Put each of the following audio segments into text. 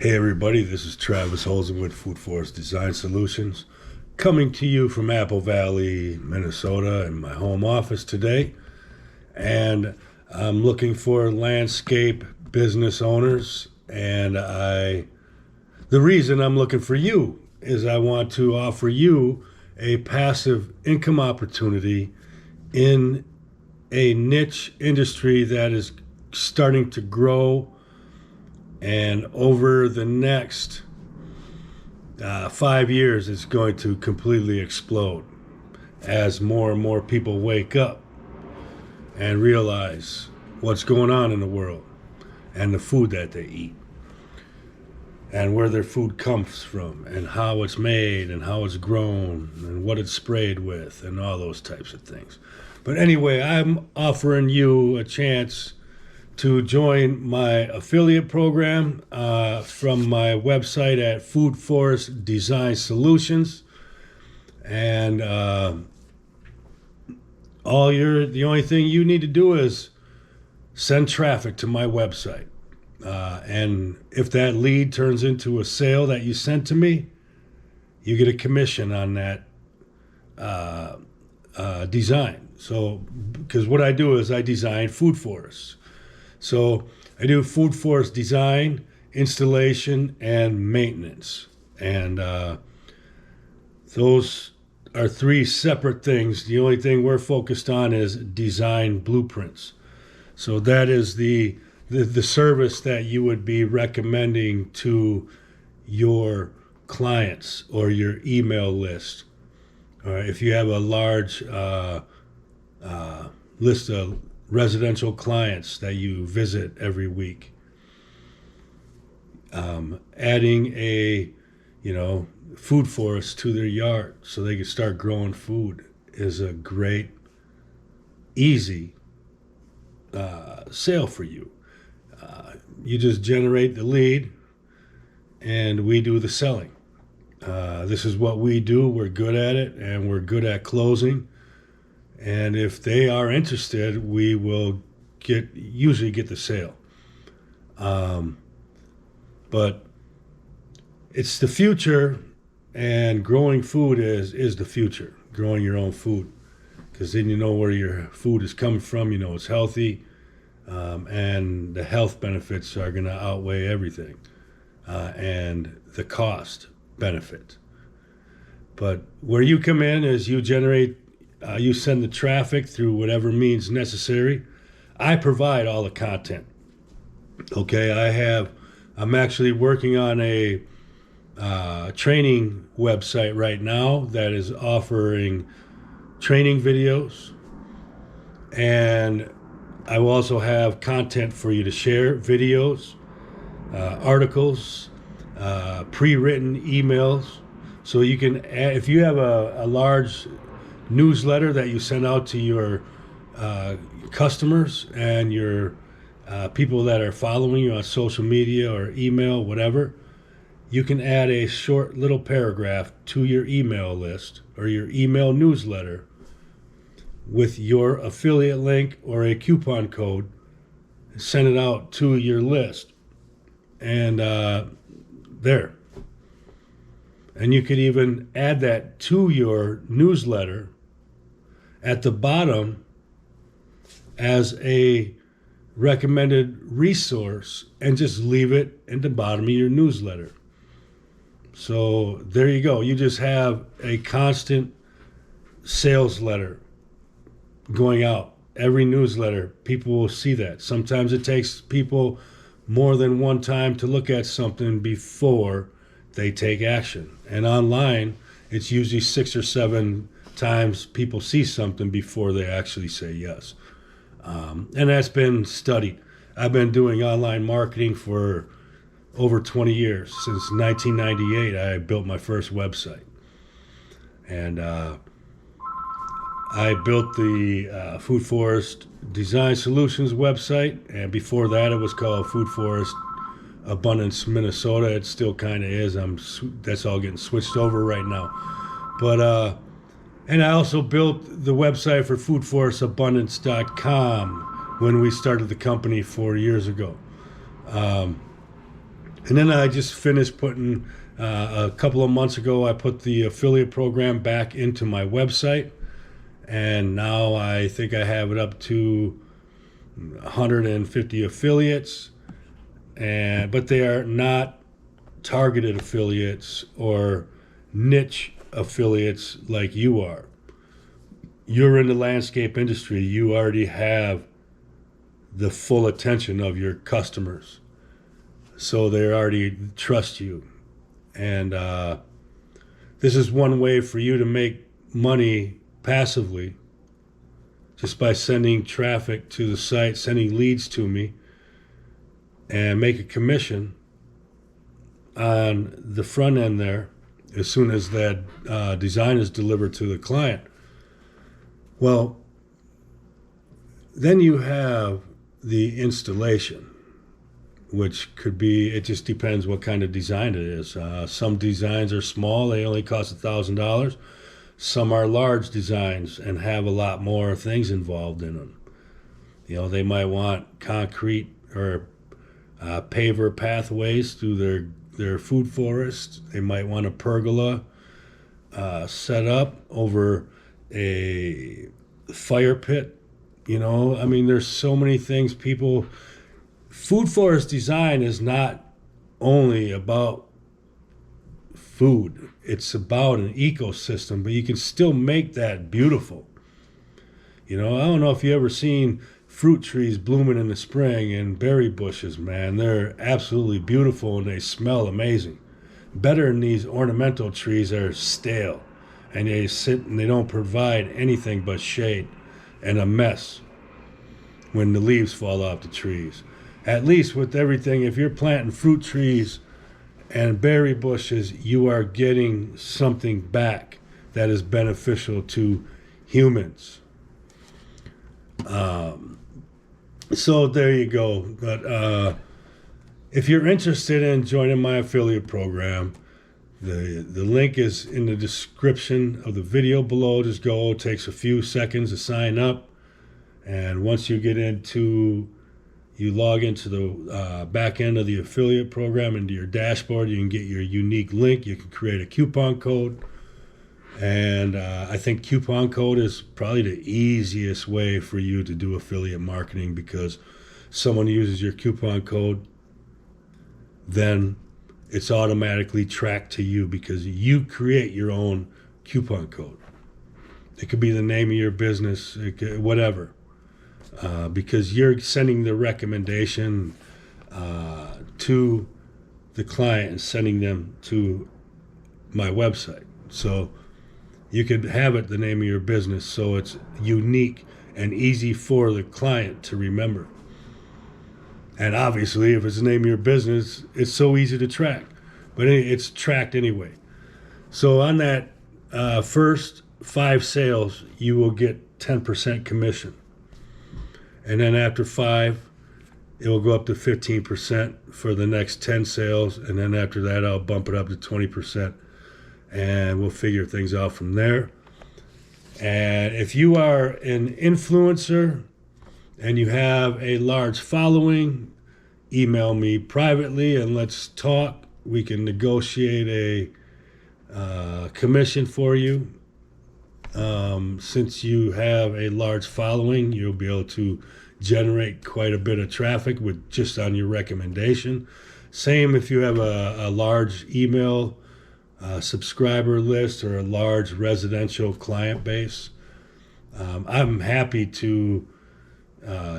Hey everybody, this is Travis Holzem with Food Foret Design Solutions, coming to you from Apple Valley, Minnesota, in my home office today. And I'm looking for landscape business owners, and the reason I'm looking for you is I want to offer you a passive income opportunity in a niche industry that is starting to grow, and over the next 5 years it's going to completely explode as more and more people wake up and realize what's going on in the world and the food that they eat and where their food comes from and how it's made and how it's grown and what it's sprayed with and all those types of things. But anyway, I'm offering you a chance to join my affiliate program from my website at Food Foret Design Solutions. And the only thing you need to do is send traffic to my website. And if that lead turns into a sale that you sent to me, you get a commission on that design. So, because what I do is I design food forests. So I do food forest design, installation, and maintenance. And those are three separate things. The only thing we're focused on is design blueprints. So that is the service that you would be recommending to your clients or your email list. If you have a large list of residential clients that you visit every week, adding a food forest to their yard so they can start growing food is a great, easy sale for you. You just generate the lead and we do the selling. This is what we do. We're good at it, and we're good at closing. And if they are interested, we will usually get the sale. But it's the future, and growing food is the future. Growing your own food, because then you know where your food is coming from. You know it's healthy, and the health benefits are going to outweigh everything, and the cost benefit. But where you come in is you send the traffic through whatever means necessary. I provide all the content. Okay, I'm actually working on a training website right now that is offering training videos, and I will also have content for you to share, videos, articles, pre-written emails. So you can add, if you have a large newsletter that you send out to your customers and your people that are following you on social media or email, whatever, you can add a short little paragraph to your email list or your email newsletter with your affiliate link or a coupon code, send it out to your list, and there. And you could even add that to your newsletter at the bottom as a recommended resource, and just leave it at the bottom of your newsletter. So there you go. You just have a constant sales letter going out. Every newsletter, people will see that. Sometimes it takes people more than one time to look at something before they take action. And online, it's usually 6 or 7 times people see something before they actually say yes. And that's been studied. I've been doing online marketing for over 20 years. Since 1998, I built my first website. And I built the Food Foret Design Solutions website. And before that, it was called Food Forest Abundance Minnesota. It still kind of is. That's all getting switched over right now. But and I also built the website for foodforestabundance.com when we started the company 4 years ago. And then I just finished putting, a couple of months ago, I put the affiliate program back into my website. And now I think I have it up to 150 affiliates. But they are not targeted affiliates or niche affiliates like you are. You're in the landscape industry. You already have the full attention of your customers. So they already trust you. And this is one way for you to make money passively, just by sending traffic to the site, sending leads to me, and make a commission on the front end there as soon as that design is delivered to the client. Well, then you have the installation, which could be, it just depends what kind of design it is. Some designs are small, they only cost $1,000. Some are large designs and have a lot more things involved in them. You know, they might want concrete or paver pathways through their food forest. They might want a pergola set up over a fire pit. You know, I mean, there's so many things people. Food forest design is not only about food, it's about an ecosystem, but you can still make that beautiful. You know, I don't know if you ever seen fruit trees blooming in the spring and berry bushes, man. They're absolutely beautiful and they smell amazing. Better than these ornamental trees that are stale and they sit and they don't provide anything but shade and a mess when the leaves fall off the trees. At least with everything, if you're planting fruit trees and berry bushes, you are getting something back that is beneficial to humans. So there you go. But if you're interested in joining my affiliate program, the link is in the description of the video below. Just go. It takes a few seconds to sign up. And once you you log into the back end of the affiliate program, into your dashboard, you can get your unique link. You can create a coupon code. And I think coupon code is probably the easiest way for you to do affiliate marketing, because someone uses your coupon code, then it's automatically tracked to you because you create your own coupon code. It could be the name of your business, whatever. Because you're sending the recommendation to the client and sending them to my website. So you could have it the name of your business so it's unique and easy for the client to remember. And obviously, if it's the name of your business, it's so easy to track. But it's tracked anyway. So on that first 5 sales, you will get 10% commission. And then after 5, it will go up to 15% for the next 10 sales. And then after that, I'll bump it up to 20%. And we'll figure things out from there. And if you are an influencer and you have a large following, email me privately and let's talk. We can negotiate a commission for you. Since you have a large following, you'll be able to generate quite a bit of traffic with just on your recommendation. Same if you have a large email subscriber list or a large residential client base. I'm happy to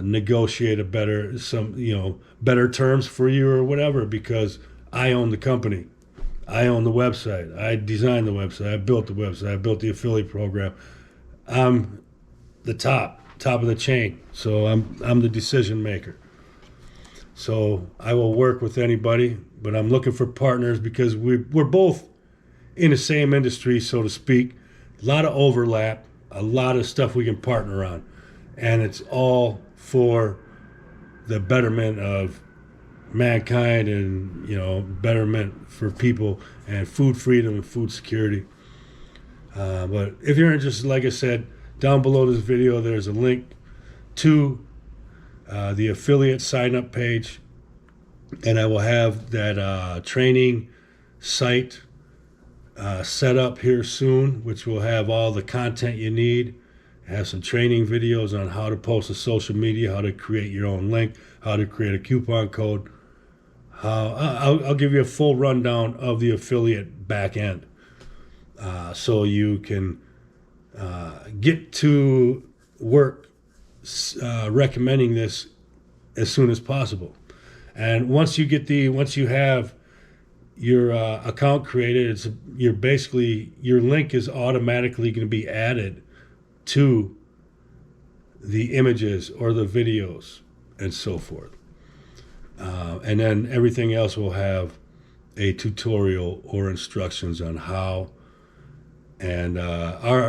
negotiate better terms for you or whatever, because I own the company. I own the website. I designed the website. I built the website. I built the affiliate program. I'm the top of the chain. So I'm the decision maker. So I will work with anybody, but I'm looking for partners because we're both in the same industry, so to speak. A lot of overlap, a lot of stuff we can partner on, and it's all for the betterment of mankind and betterment for people and food freedom and food security. But if you're interested, like I said, down below this video there's a link to the affiliate sign up page, And I will have that training site set up here soon, which will have all the content you need. Have some training videos on how to post to social media, how to create your own link, how to create a coupon code. I'll give you a full rundown of the affiliate back end, so you can get to work recommending this as soon as possible. And once you have your account created, your link is automatically going to be added to the images or the videos and so forth. And then everything else will have a tutorial or instructions on how. And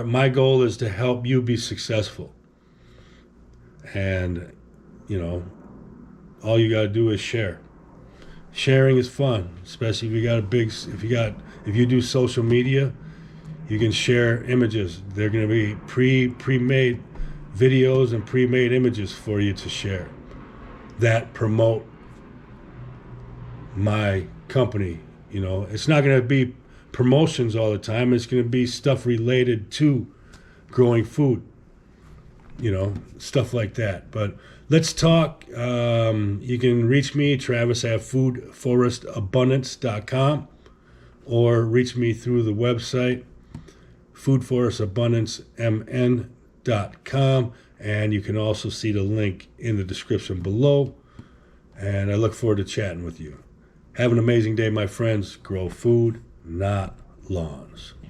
my goal is to help you be successful. And, all you got to do is share. Sharing is fun, especially if you do social media. You can share images. They're going to be pre-made videos and pre-made images for you to share that promote my company. It's not going to be promotions all the time. It's going to be stuff related to growing food, stuff like that. But let's talk. You can reach me, Travis, at foodforestabundance.com, or reach me through the website, foodforestabundancemn.com, and you can also see the link in the description below. And I look forward to chatting with you. Have an amazing day, my friends. Grow food, not lawns.